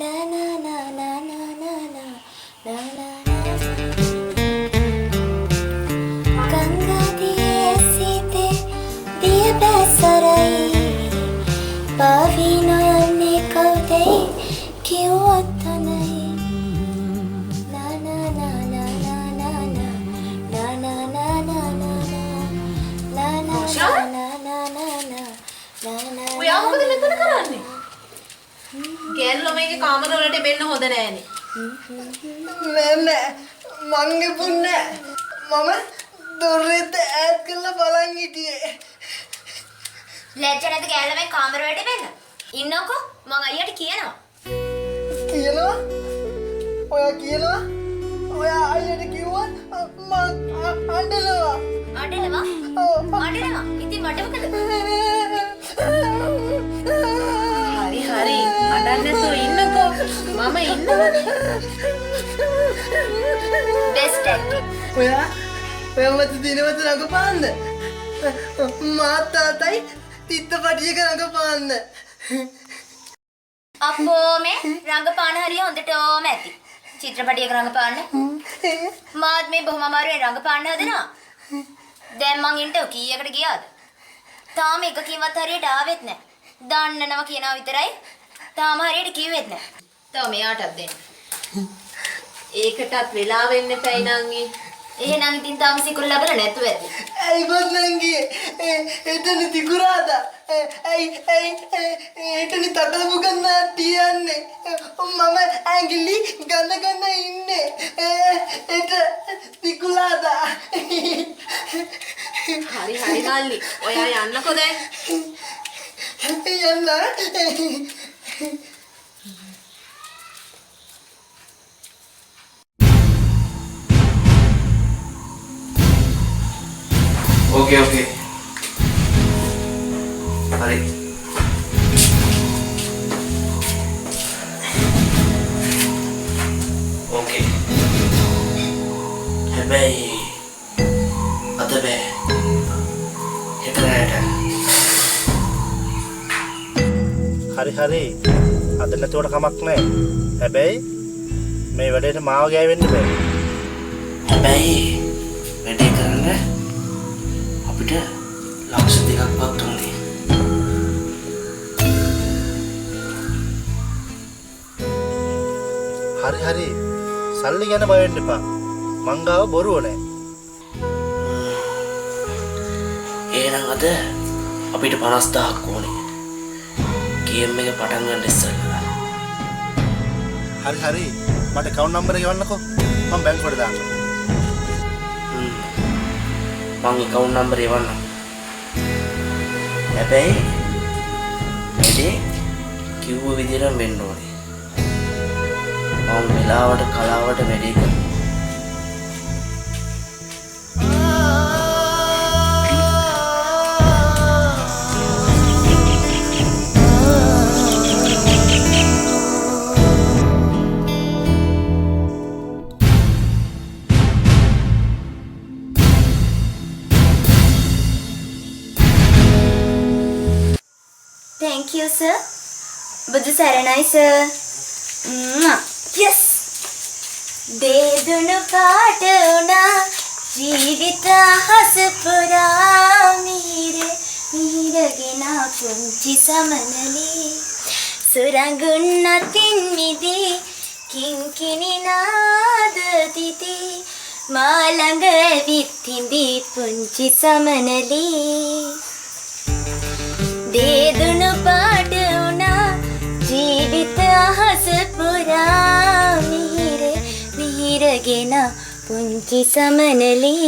na na na na na na na na na Ganga diye site diye basarai Pavino yanne kaudai kiwat tanai na na na na na na na na na na na na na na ඔයා මොකද මෙතන කරන්නේ? ගෑනු ළමයිගේ කාමර වලට බෙන්න හොඳ නෑනේ. නෑ මංගේ පුන්නේ මම දොරෙත් ඈත් කරලා බලන් හිටියේ. ලැජ්ජ නැති ගෑනු ළමයි කාමර වලට බෙන්න. ඉන්නකෝ මං අයියට කියනවා. කියනවා? ඔයා කියනවා? ඔයා අයියට කිව්වොත් මං අඬනවා. අඬනවා? අඬනවා. ඉතින් මට මොකද? හරි අඬන්න නැතුව ඉන්නකෝ. මම ඉන්නවනේ. Best acting. ඔයා මට දිනවත රඟපාන්න. මාත් තාත්තයි තිත්තපටියක රඟපාන්න. අපෝ මේ රංගපාන හරිය හොඳටම ඇති. චිත්‍රපටියක රංගපාන්න. මාත් මේ බොහොම අමාරුවෙන් රංගපාන්න හදනවා. දැන් මං ඉන්ටර් කීයකට ගියාද? තාම එකකින්වත් හරියට ආවෙත් නැහැ. දන්නනවා කියනවා විතරයි. තාම හරියට කිව්වෙත් නැහැ. තව මෙයාටත් දෙන්න. ඒකටත් වෙලා වෙන්න එපයි නංගි. එහෙනම් ඉතින් තාම සිකුරු ලැබලා නැතුව ඇති. ඇයි බොන්නන්ගේ එතන තිකුරාදා එතන තටලපු ගන්න තියන්නේ මම ඇඟිලි ගන්න ඉන්නේ එත තිකුලාදා හරි නල්ලි. ඔයා යන්නකෝ දැන්. යන්න ඕකේ හරි ඕකේ හැබැයි අද බෑ හෙටරට හරි අද නැතුවට කමක් නැහැ. හැබැයි මේ වැඩේට මාව ගෑවෙන්න බෑ. හැබැයි වැඩේ කරන්න අපිට ලක්ෂ 2ක්වත් උනේ. හරි සල්ලි ගැන බය වෙන්න එපා. මං ගාව බොරුව නැහැ. එහෙනම් අද අපිට 50000ක් ඕනේ. ගේම් එක පටන් ගන්න ඉස්සෙල්ලා. හරි මට account number එක ගවන්නකෝ. මම බැංකුවට දාන්න. මං account number එවන්නම්. හැබැයි වැඩේ කිව්ව විදිහටම වෙන්න ඕනේ. මම වෙලාවට කලාවට වැඩේ කරනවා. Thank you, sir. Budu saranai, sir. Yes. Dedunu paata una jeevitha hasapura meeragena punchi samanali surangunnatin midi kinkini nadatiti malanga vithindi punchi samanali Dedunu paata una jeevitha hasapura meeragena punchi samanali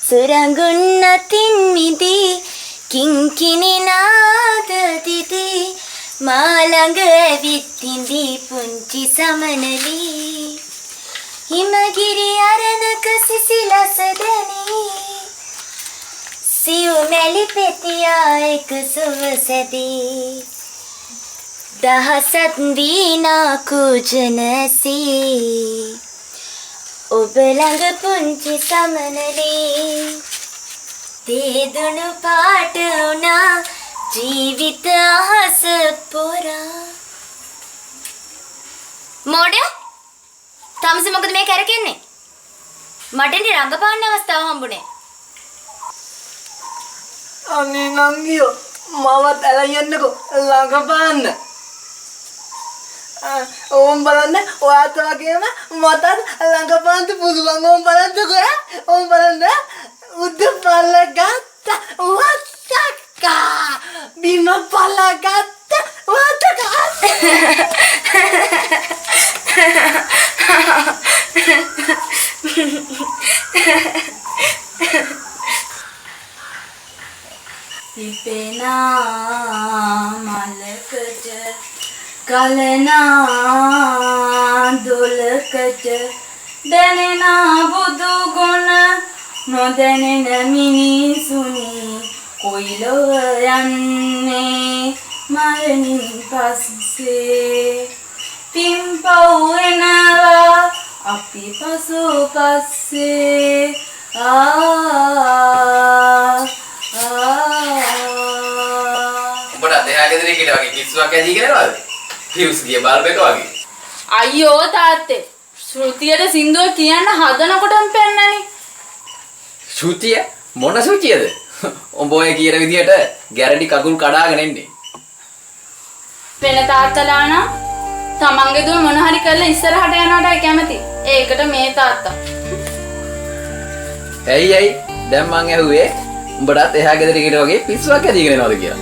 surangunnatin midi kinkini nadatiti malanga vithindi punchi samanali himagiri aranaka sisilasadani සිව් මැලි පෙතියා එක සුවසදී දහසත් වීනා කුජනසී ඔබ ළඟ පුංචි සමනලී දේදුණු පාට වුණා ජීවිත අහස පුරා මෝඩයා තාමසේ මොකද මේ කරකෙන්නේ? මටනේ රංගපාන්න අවස්ථාව හම්බුනේ. අනේ නංගියෝ මවත් ඇලන් යන්නකෝ ළඟපාන්න. ඕම් බලන්න ඔයාත් වගේම මටත් ළඟපාන්න පුළුවන්. ඕම් බලන්නකෝ ඕම් බලන්න උඩ පල්ල ගත්ත වත්තක්කා බිම පල්ල ගත්ත වත්තක්කා. ඉපෙනා මලකට කලනා දොලකට දැනෙනා බුදු ගුණ නොදැනෙන මිනිසුනි කොයිලොව යන්නේ මරණින් පස්සේ පිම්පව් එනවා අපි පසු පස්සේ උඹට දෙහා ගෙදර කිට වගේ කිස්සුවක් ඇදීගෙන යනවද? ෆියුස් ගිය බල්බ් එක වගේ. අයියෝ තාත්තේ ශ්‍රුතියට සින්දුව කියන්න හදනකොටම පෙන්නනේ. ශ්‍රුතිය මොන ශ්‍රුතියද? උඹ ඔය කියන විදිහට ගැරන්ටි කකුල් කඩාගෙන එන්නේ. වෙන තාත්තලා නම් තමන්ගේ දුව මොන හරි කරලා ඉස්සරහට යනවාටයි කැමති. ඒකට මේ තාත්තා. ඇයි දැන් මං ඇහුවේ උඹටත් එහා ගෙදර කිට වගේ පිස්සුවක් ඇදීගෙන යනවද කියලා.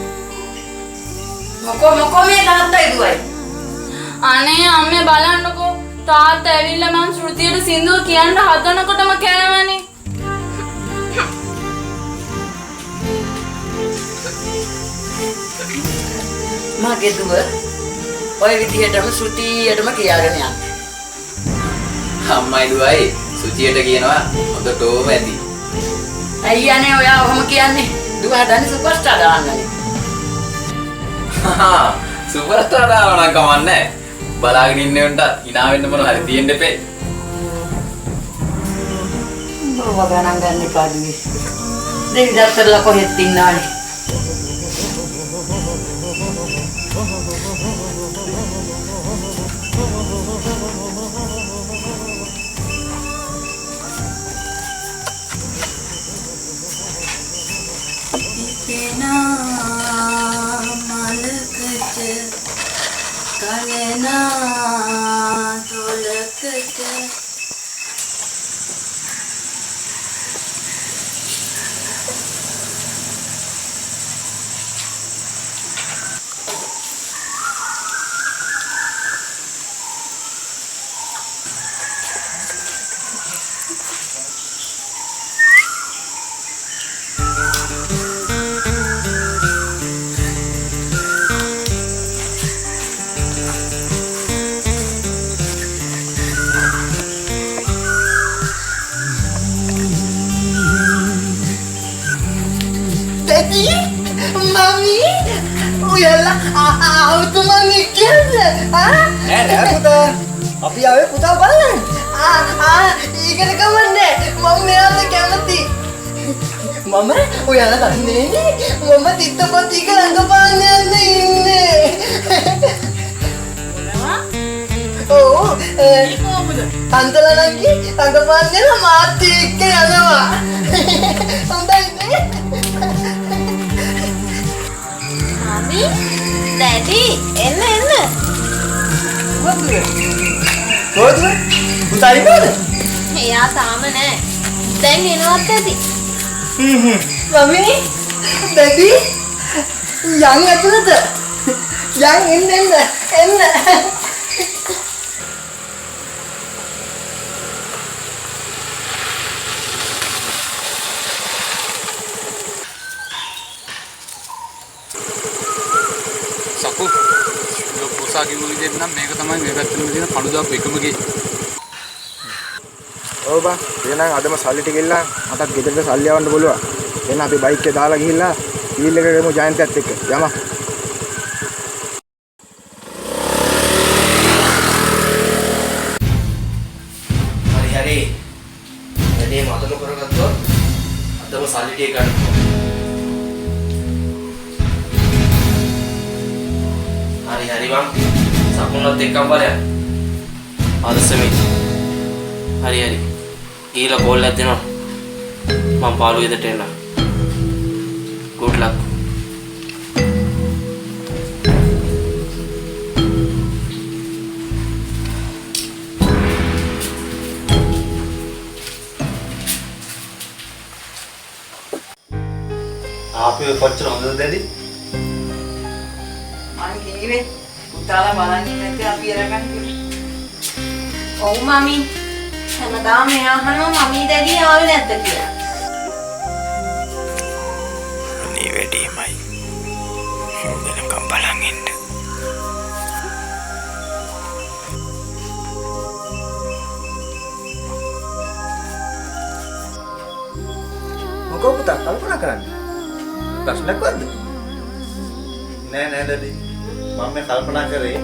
මොකෝ මේ තාත්තයි දුවයි. අනේ අම්මේ බලන්නකෝ තාත්තා ඇවිල්ලා මම ශ්‍රුතියට සින්දුව කියන්න හදනකොටම කෑවනේ. මගේ දුව ඔය විදිහටම ශ්‍රුතියටම කියාගෙන යන්න. අම්මයි දුවයි සුචියට කියනවා හොඳටම ඇති. ඇයි අනේ ඔයා ඔහොම කියන්නේ? දුව හදන්නේ සුපර්ස්ටාර් දාන්නනේ. සුපර්ස්ටාර් දානවා නම් කමන්නේ. බලාගෙන ඉන්න උන්ට hina වෙන්න මොන හරි තියෙන්න එපේ. බව ගණන් ගන්න එපා දුවේ. දෙවි දත්තරලා කොහෙත් ඉන්නානේ. කලනා දොලකට Daddy, Mami, uyalah, auto mami kira, නෑ පුතා. අපි ආවේ පුතා බලන්න. ඉගෙන ගමන්න මම මෙයාට කැමති. මම ඔයාලා දන්නේ නේ මම තිත්තපතික රංගපාන්න යන්න ඉන්නේ. ඔව් තන්තලනන්ගේ රංගපාන්න යන මාත් එක්ක යනවා. හොඳයි නේ. මමි දැඩි එන්න කොහොමද? පුතා ඉන්නවද? එයා තාම නෑ දැන් එනවත් ඇති. මමි දැඩි යන් ඇතුළත යන් එන්න සකු පොසා කිව්ව විදිහට නම් මේක තමයි මේ පැත්තෙම තියෙන කණුදාප් එකම ගේ. ඔව් බා එහෙනම් අදම සල්ලි ටික ඉල්ලන් මටත් ගෙදරට සල්ලි යවන්න බලුවා. එහෙනම් අපි බයික් එක දාලා ගිහිල්ලා වීල් එක ගමු ජයන්තයත් එක්ක යමු. හරි වැඩේ මතක කරගත්තොත් අදම සල්ලි ටික ගන්න. හරි මං සම්මුණත් එක්කම බලන්න. ආදසමි. හරි හරි. ගිහලා කෝල් එකක් දෙනවා. මම පාළු ගෙදරට එන්න. good luck. ආපේ කොච්චර හොඳද දැඩි? මං කීවේ පුතාලා බලන්නේ නැති අපි අරගන්න කියලා. ඔව් මමි. හැමදාම එයා අහනවා මමි දැඩි ආවේ නැද්ද කියලා. අනේ වැඩිමයි. හොඳනකම් බලන් ඉන්න. මොකෝ පුතා කල්පනා කරන්නේ? ප්‍රශ්නයක් වද්ද? නෑ නෑ දැඩි. මම මේ කල්පනා කරේ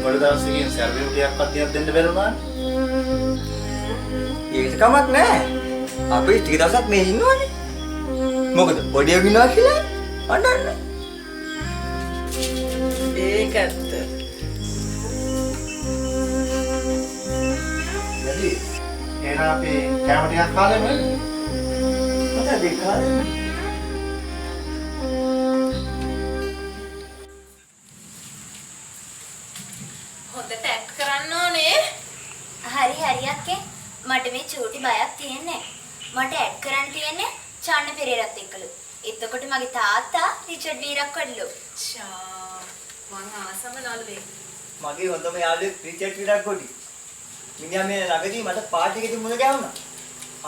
ගොඩ දවසකින් සර්වර් ටිකක්වත් තියන්න දෙන්න බැරුණානේ. ඒක කමක් නෑ. අපි ටික දවසක් මේ ඉන්නවනේ. මොකද පොඩිය ගිනවා කියලා අඬන්න. ඒක ඇත්ත. දැඩි එහෙනම් අපි කැම ටිකක් කාලා නේද? මට දෙකා. හොඳට ඇක්ට් කරන්න ඕනේ. හරි හරි අක්කේ. මට මේ චූටි බයක් තියෙන්නේ. මට ඇඩ් කරන්න තියෙන්නේ චන්න පෙරේරත් එක්කලු. එතකොට මගේ තාත්තා රිචඩ් වීරක්කොඩලු. ෂා මං ආසම නළුවේ. මගේ හොඳම යාළුවෙක් රිචඩ් විරක්කොඩි. මිනිහා මේ ළඟදී මට පාටි එකකින් මුණ ගැහුණා.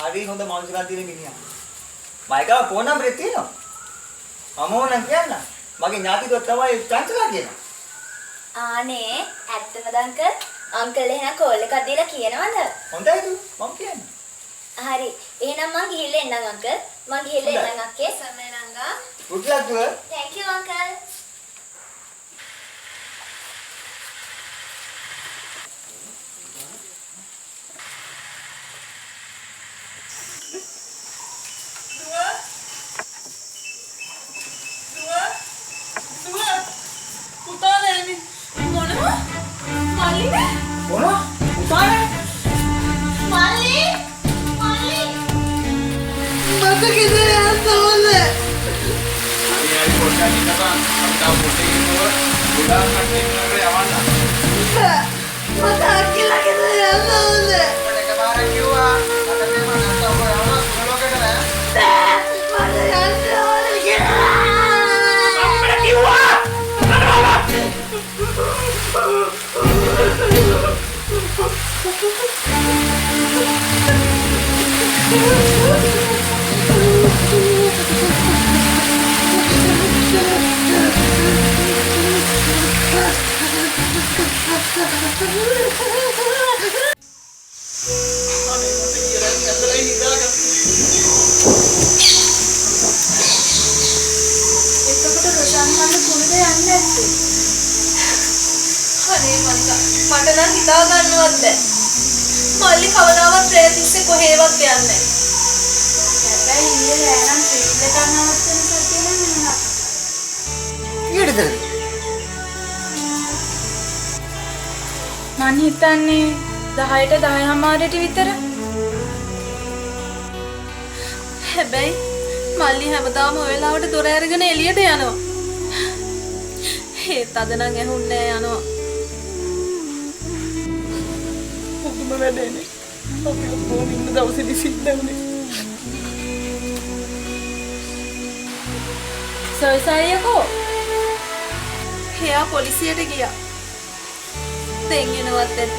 හරි හොඳ මානසිකත්වයක් තියෙන මිනිහා. මයිකා ෆෝන් නම්බරේ තියෙනවා. මම ඕනනම් කියන්න. මගේ ඥාතිකව තමයි චාන්සලා කියනවා. ආනේ ඇත්තමද අංකල්? අංකල් එහෙනම් කෝල් එකක් දීලා කියනවද? හොඳයි දු මම කියන්නේ. හරි. එහෙනම් මං ගිහිල්ලා එන්නම් අංකල්. මං ගිහිල්ලා එන්නම් අක්කේ. සමේ නංගා. good luck දුව. Thank you uncle. මොනවා? උපානේ? මල්ලි මල්ලි මට ගෙදර යන්න ඕනේ. හරි හරි පොඩ්ඩක් ඉන්නකම් අපි තාම පොඩ්ඩක් ඉන්නකොට ගොඩාක් කට්ටිය ඉන්නකොට යවන්න. මට අක්කලා ගෙදර යන්න ඕනේ. මට එකපාරක් කිව්වා මට මේ මම නැත්තම් ඔය යනවා සුලෝකෙට නෑ. මට යන්න ඕනේ කියලා. අපිට කිව්වා. අනේ මල්ලිකා මට නම් හිතා ගන්නවත් බැ. මල්ලි කවදාවත් රෑ තිස්සේ කොහෙවත් යන්නේ නැහැ. හැබැයි ඊයේ රෑ නම් ට්‍රීට් එකක් නවත්තන සතියේ නෑ. ඊටද? මං හිතන්නේ 10ට 10:00 විතර. හැබැයි මල්ලි හැමදාම ඔය වෙලාවට දොර අරගෙන එළියට යනවා. ඒත් අද නම් ඇහුන්නේ නෑ යනවා. පුදුම වැඩේනේ. අපි ඔක්කොම ඉන්න දවසේදී සිද්ධ වුණේ. සොයිසාරියකෝ එයා පොලිසියට ගියා. දැන් එනවත් ඇති.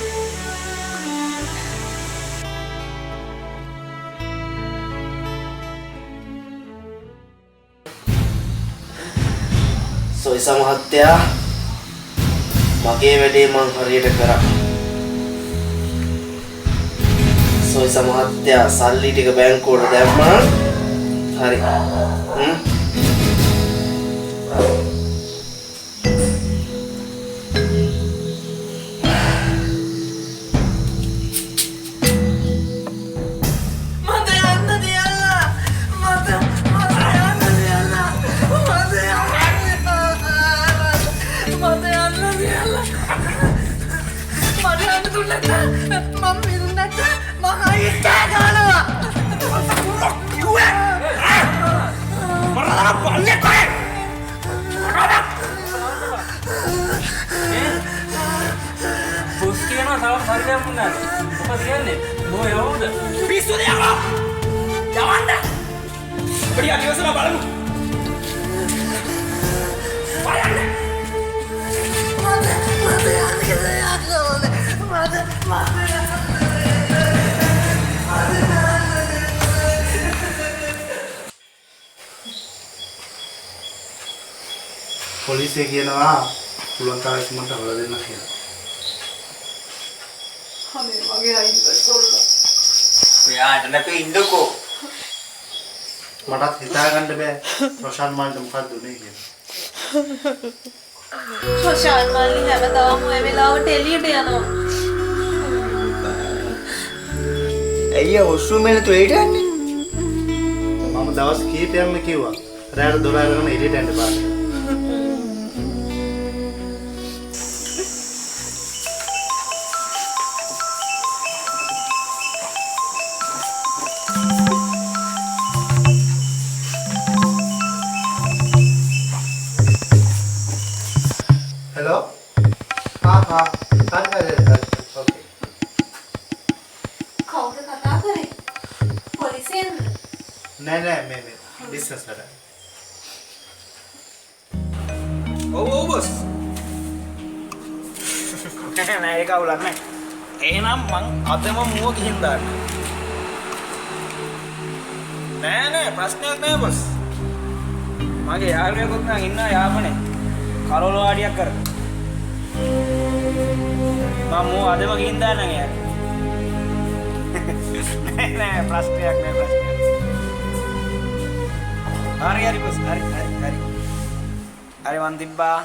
සොයිසා මහත්තයා මගේ වැඩේ මං හරියට කරා. සොයිසා මහත්තයා සල්ලි ටික බැංකුවට දැම්මා. හරි. මට යන්න බොස් කියනවා තව හරියක් වුණාද? මොකද කියන්නේ? බෝ යවුද? පිස්සුද යවා යවන්න පොඩි අනිවසලා බලමු පොලිසිය කියනවා පුළුවන් තරම් ඉක්මනට හොල දෙන්න කියලා. අනේ මගේ අයියා කොල්ලා. ඔයාට නැතු ඉන්නකෝ මටත් හිතා ගන්න බෑ රොෂාන් මාල්ට මොකක්ද උනේ කියලා. රොෂාන් මාල්ලි හැමදාම මේ වෙලාවට එළියට යනවා. ඇයි ඔස්සුමෙන් තු එළියට යන්නේ? මම දවස් කීපයක්ම කිව්වා රැයට දොර අරගෙන එළියට යන්න බෑ. Hello? हाँ ओके. කවුද කතා කරේ? පොලිසියෙන්ද? नहीं मैं बिजनेस कर रहा ඔව් බොස් නෑ ඒක අවුලක් නෑ එහෙනම් මං අදම මුව ගිහින් දාන්න නෑ ප්‍රශ්නයක් නෑ බොස් මගේ යාළුවෙකුත් නම් ඉන්නවා යාපනේ කරවල වාඩියක් කර මම මුව අදම ගිහින් දාන්න යාර නෑ ප්‍රශ්නයක් හරි බොස් හරි මන් තිබ්බා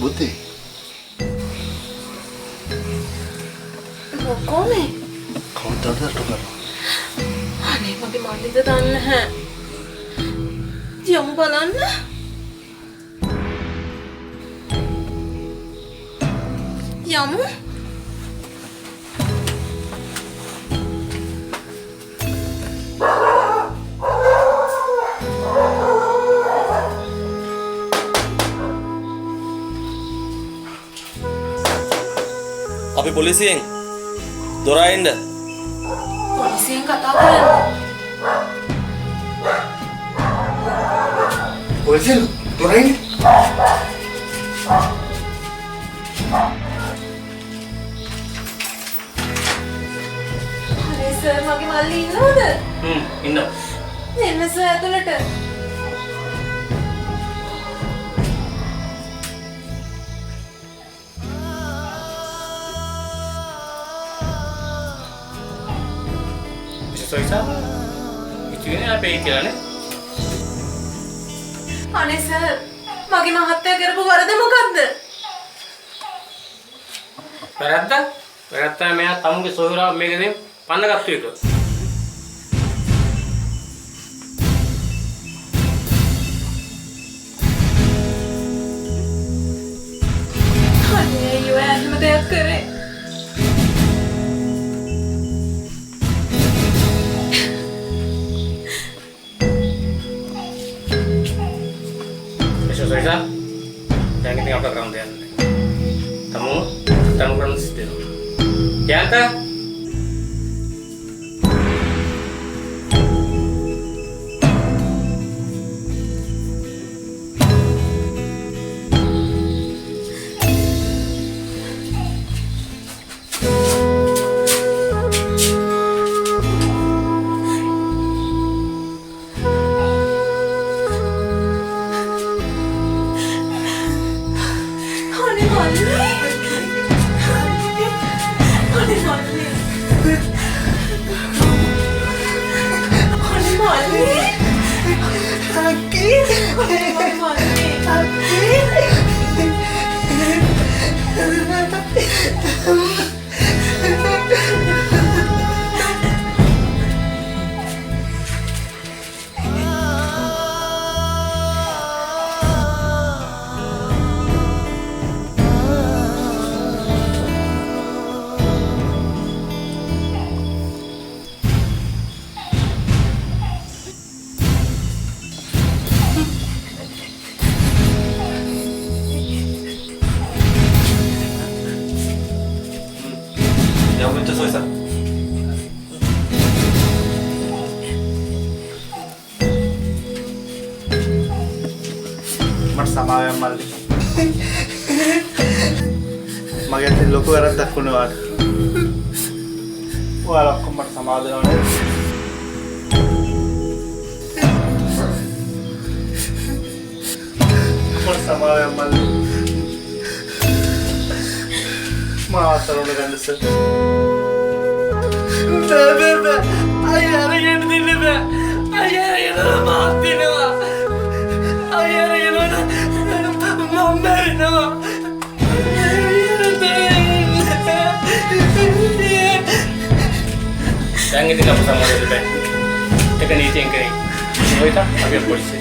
बुद्धि कौन है? कौन दर्द कर අනේ මගේ මල්ලිද දන්නේ නැහැ. යමු බලන්න. යමු. අපි පොලිසියෙන් දොර අයින්ද? පොලිසියෙන් කතා කරන්න. पोलिसियन दौर आएंगे අනේ සර් මගේ මල්ලි ඉන්නවද? ඉන්නවා. එන්න සර් ඇතුළට. සොයිසා ඉතින් අපේ කියලානේ අනේ සර් මගේ මහත්තයා කරපු වරද මොකද්ද? වැරද්ද මෙයා තමුගේ සොයුරා මේකෙන් පන්නගත්තු එක. අනේ අයියෝ එහෙම දෙයක් කරේ. සොයිසා දැන් ඉතින් අපට කරන්න දෙයක් නැහැ. තමු කරන්න සිද්ධ වෙනවා. යමු මෙච්ච සොයිසා. මට සමාවෙන් මල්ලි. මගේ අතින් ලොකු වැරද්දක් වුණා වාට. ඔයාලා ඔක්කොම මට සමාව දෙනවා නේද? මට සමාවෙන් මල්ලි. මාතරොන ගන්නස. බෑ. අයියා අරගෙන දින්න බෑ. අයියා අරගෙන මාත් දෙනවා. අයියා අරගෙන මම බැරිනවා. දැන් ඉතින් අපු සමාවෙන්න බෑ. එක නීතියෙන් කරේ. ඔය තා අපේ පොලිසිය.